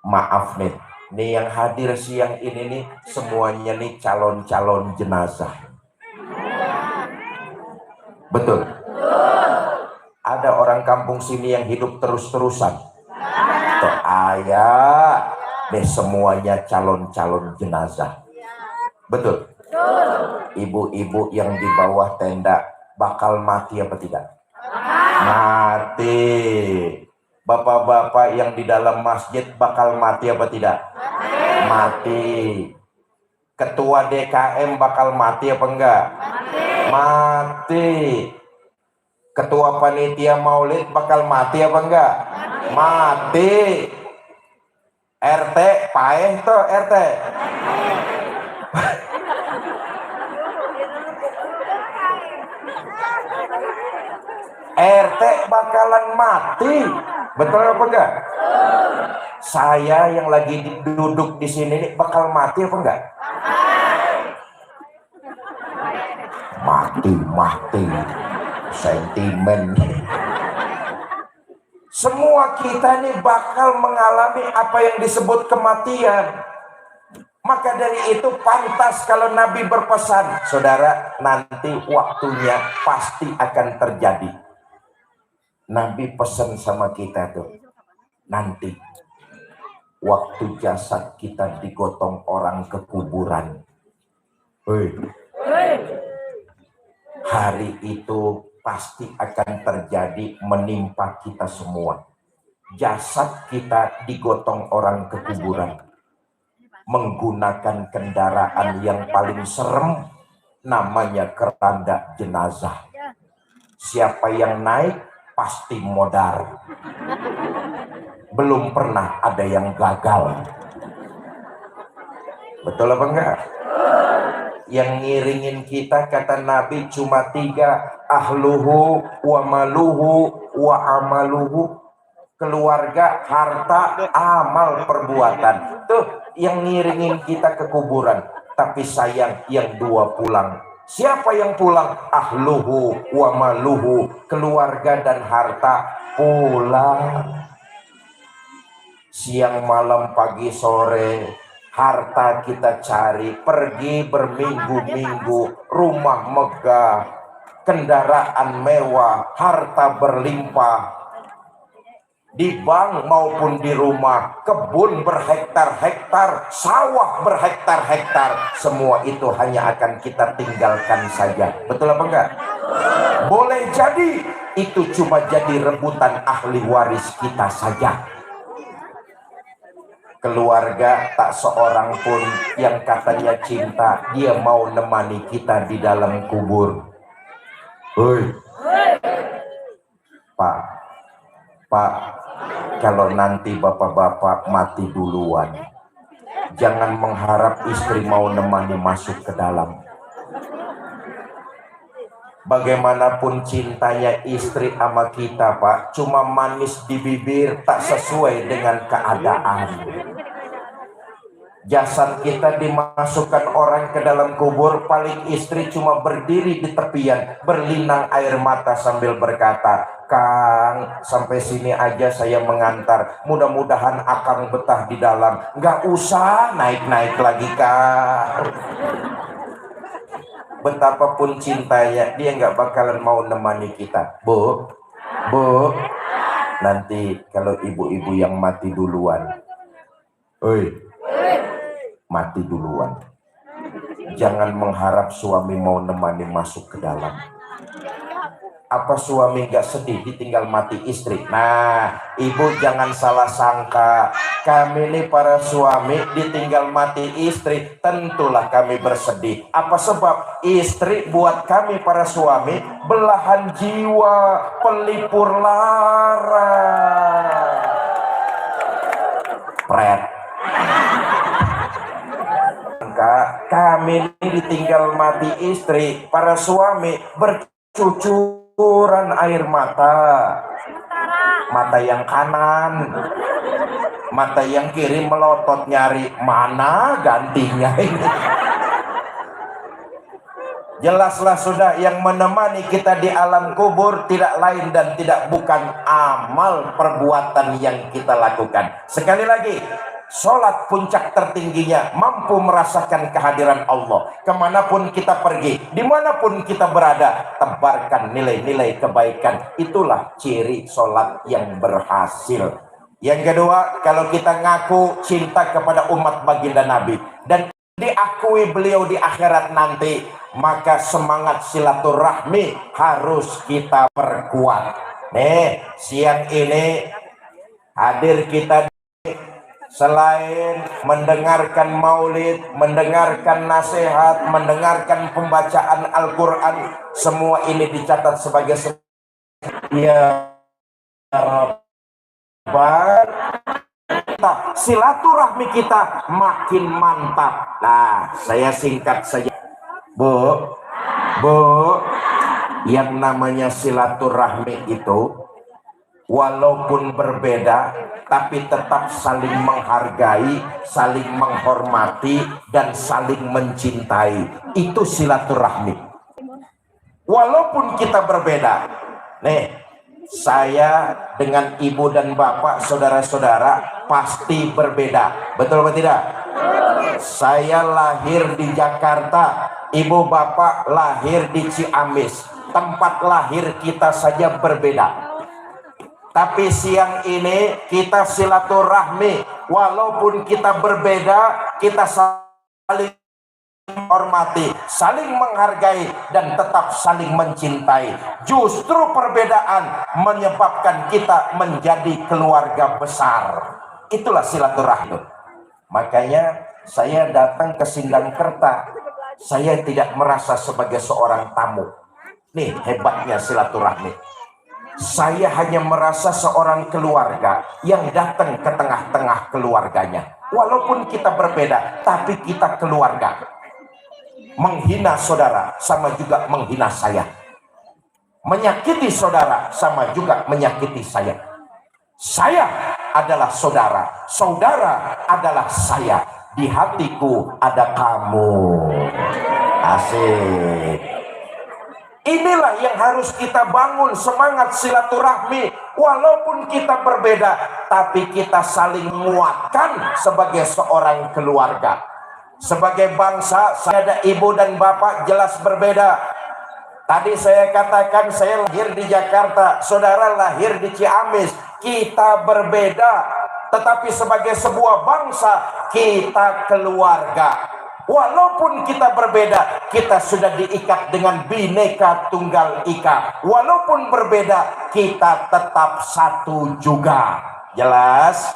Maaf nih, nih yang hadir siang ini nih semuanya nih calon-calon jenazah. Betul. Ada orang kampung sini yang hidup terus-terusan. Tuh, ayah deh semuanya calon-calon jenazah. Betul. Ibu-ibu yang di bawah tenda bakal mati apa tidak? Mati. Bapak-bapak yang di dalam masjid bakal mati apa tidak? Mati. Ketua DKM bakal mati apa enggak? Mati. Ketua panitia maulid bakal mati apa enggak? Mati. RT paeh tuh RT. RT bakalan mati. Betul apa enggak? Saya yang lagi duduk di sini nih bakal mati apa enggak? Mati. Sentimen. Semua kita nih bakal mengalami apa yang disebut kematian. Maka dari itu pantas kalau Nabi berpesan, saudara, nanti waktunya pasti akan terjadi. Nabi pesan sama kita tuh, nanti waktu jasad kita digotong orang ke kuburan. Hari itu pasti akan terjadi menimpa kita semua. Jasad kita digotong orang ke kuburan menggunakan kendaraan yang paling serem, namanya keranda jenazah. Siapa yang naik pasti modar. Belum pernah ada yang gagal. Betul apa enggak? Yang ngiringin kita kata Nabi cuma 3, ahluhu wa maluhu wa amaluhu. Keluarga, harta, amal, perbuatan. Tuh yang ngiringin kita ke kuburan. Tapi sayang yang 2 pulang. Siapa yang pulang? Ahluhu wa maluhu. Keluarga dan harta pulang. Siang, malam, pagi, sore, harta kita cari, pergi berminggu-minggu, rumah megah, kendaraan mewah, harta berlimpah, di bank maupun di rumah, kebun berhektar-hektar, sawah berhektar-hektar, semua itu hanya akan kita tinggalkan saja. Betul apa enggak? Boleh jadi itu cuma jadi rebutan ahli waris kita saja. Keluarga tak seorang pun yang katanya cinta, dia mau nemani kita di dalam kubur. Pak, kalau nanti bapak-bapak mati duluan, jangan mengharap istri mau nemani masuk ke dalam. Bagaimanapun cintanya istri sama kita, Pak, cuma manis di bibir, tak sesuai dengan keadaan. Jasad kita dimasukkan orang ke dalam kubur, paling istri cuma berdiri di tepian, berlinang air mata sambil berkata, Kang, sampai sini aja saya mengantar, mudah-mudahan Akang betah di dalam, nggak usah naik-naik lagi, Kang. Betapapun cintanya, dia nggak bakalan mau nemani kita. Bu, nanti kalau ibu-ibu yang mati duluan, mati duluan, jangan mengharap suami mau nemani masuk ke dalam. Apa suami nggak sedih ditinggal mati istri? Nah, ibu jangan salah sangka, kami ini para suami ditinggal mati istri, tentulah kami bersedih. Apa sebab? Istri buat kami para suami belahan jiwa, pelipur lara. Pret. Kami ini ditinggal mati istri, para suami bercucuran air mata. Mata yang kanan, mata yang kiri melotot nyari mana gantinya ini. Jelaslah sudah, yang menemani kita di alam kubur tidak lain dan tidak bukan amal perbuatan yang kita lakukan. Sekali lagi, sholat puncak tertingginya, mampu merasakan kehadiran Allah. Kemanapun kita pergi, dimanapun kita berada, tebarkan nilai-nilai kebaikan. Itulah ciri sholat yang berhasil. Yang kedua, kalau kita ngaku cinta kepada umat baginda Nabi dan diakui beliau di akhirat nanti, maka semangat silaturahmi harus kita perkuat. Nih, siang ini hadir kita selain mendengarkan maulid, mendengarkan nasihat, mendengarkan pembacaan Al-Quran, semua ini dicatat sebagai Ya Rabbal, silaturahmi kita makin mantap. Nah, saya singkat saja, Bu, yang namanya silaturahmi itu walaupun berbeda tapi tetap saling menghargai, saling menghormati, dan saling mencintai. Itu silaturahmi. Walaupun kita berbeda. Nih, saya dengan ibu dan bapak, saudara-saudara pasti berbeda. Betul atau tidak? Saya lahir di Jakarta, ibu bapak lahir di Ciamis. Tempat lahir kita saja berbeda. Tapi siang ini kita silaturahmi, walaupun kita berbeda, kita saling menghormati, saling menghargai, dan tetap saling mencintai. Justru perbedaan menyebabkan kita menjadi keluarga besar. Itulah silaturahmi. Makanya saya datang ke Sindangkerta, saya tidak merasa sebagai seorang tamu. Nih hebatnya silaturahmi. Saya hanya merasa seorang keluarga yang datang ke tengah-tengah keluarganya. Walaupun kita berbeda, tapi kita keluarga. Menghina saudara sama juga menghina saya. Menyakiti saudara sama juga menyakiti saya. Saya adalah saudara, saudara adalah saya. Di hatiku ada kamu. Asik. Inilah yang harus kita bangun, semangat silaturahmi. Walaupun kita berbeda, tapi kita saling menguatkan sebagai seorang keluarga. Sebagai bangsa, saya ada ibu dan bapak jelas berbeda. Tadi saya katakan saya lahir di Jakarta, saudara lahir di Ciamis. Kita berbeda, tetapi sebagai sebuah bangsa, kita keluarga. Walaupun kita berbeda, kita sudah diikat dengan Bhinneka Tunggal Ika. Walaupun berbeda, kita tetap satu juga. Jelas?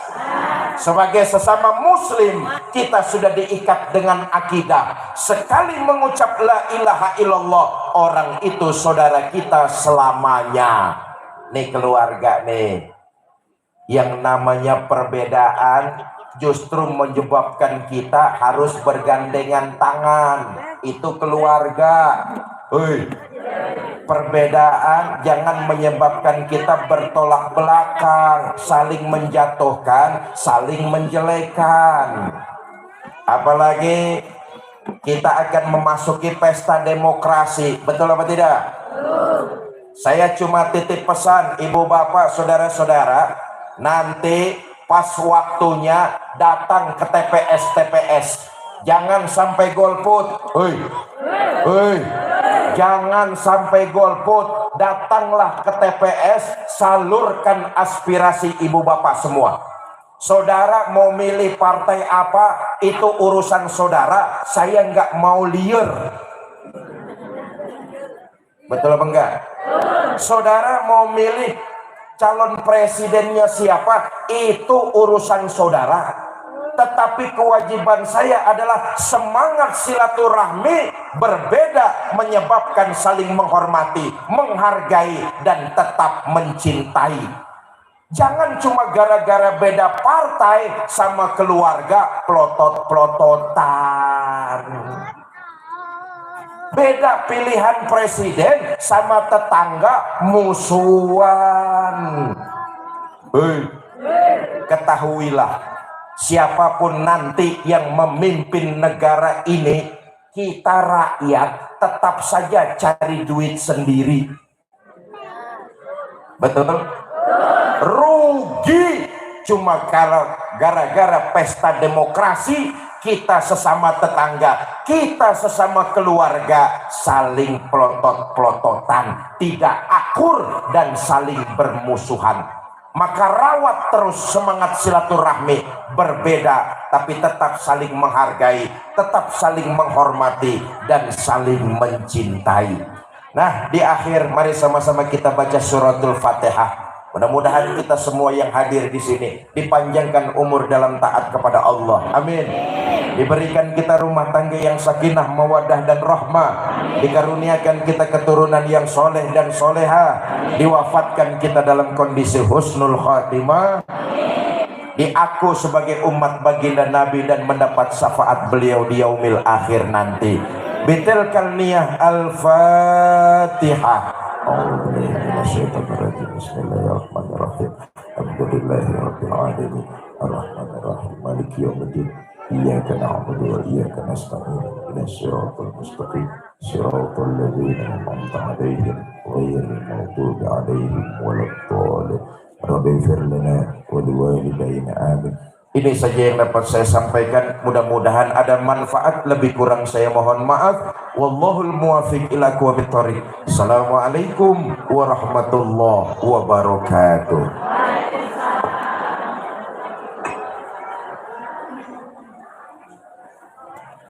Sebagai sesama muslim, kita sudah diikat dengan akidah. Sekali mengucap la ilaha illallah, orang itu saudara kita selamanya. Nih keluarga nih. Yang namanya perbedaan justru menyebabkan kita harus bergandengan tangan. Itu keluarga. Perbedaan jangan menyebabkan kita bertolak belakang, saling menjatuhkan, saling menjelekan. Apalagi kita akan memasuki pesta demokrasi. Betul apa tidak? Saya cuma titip pesan ibu bapak saudara-saudara, nanti pas waktunya datang ke TPS. Jangan sampai golput. Jangan sampai golput. Datanglah ke TPS, salurkan aspirasi ibu bapak semua. Saudara mau milih partai apa, itu urusan saudara. Saya nggak mau liar. Betul apa enggak? Saudara mau milih calon presidennya siapa, itu urusan saudara. Tetapi kewajiban saya adalah semangat silaturahmi berbeda menyebabkan saling menghormati, menghargai, dan tetap mencintai. Jangan cuma gara-gara beda partai sama keluarga pelotot-pelototan. Beda pilihan presiden sama tetangga musuhan. Ketahuilah, siapapun nanti yang memimpin negara ini, kita rakyat tetap saja cari duit sendiri. Betul? Rugi cuma kalau gara-gara pesta demokrasi kita sesama tetangga, kita sesama keluarga saling pelotot-pelototan, tidak akur dan saling bermusuhan. Maka rawat terus semangat silaturahmi, berbeda tapi tetap saling menghargai, tetap saling menghormati, dan saling mencintai. Nah, di akhir mari sama-sama kita baca suratul Fatihah. Mudah-mudahan kita semua yang hadir di sini dipanjangkan umur dalam taat kepada Allah. Amin. Diberikan kita rumah tangga yang sakinah, mawaddah dan rahmah. Dikaruniakan kita keturunan yang soleh dan soleha. Diwafatkan kita dalam kondisi husnul khatimah. Diaku sebagai umat baginda Nabi dan mendapat syafaat beliau di yaumil akhir nanti. Bitilkal niyah al-Fatihah. Bismillahirrahmanirrahim. Alhamdulillahirabbil alamin. Arrahmanirrahim. Maliki yaumiddin. Iyyaka na'budu wa iyyaka nasta'in. Ihdinas siratal mustaqim. Siratal ladzina an'amta 'alaihim ghairil maghdubi 'alaihim waladdallin. Rabbighfir lana wa liwalidayna amin. Ini saja yang dapat saya sampaikan, mudah-mudahan ada manfaat, lebih kurang saya mohon maaf. Wallahul muwaffiq ila aqwamit thoriq. Assalamualaikum warahmatullahi wabarakatuh.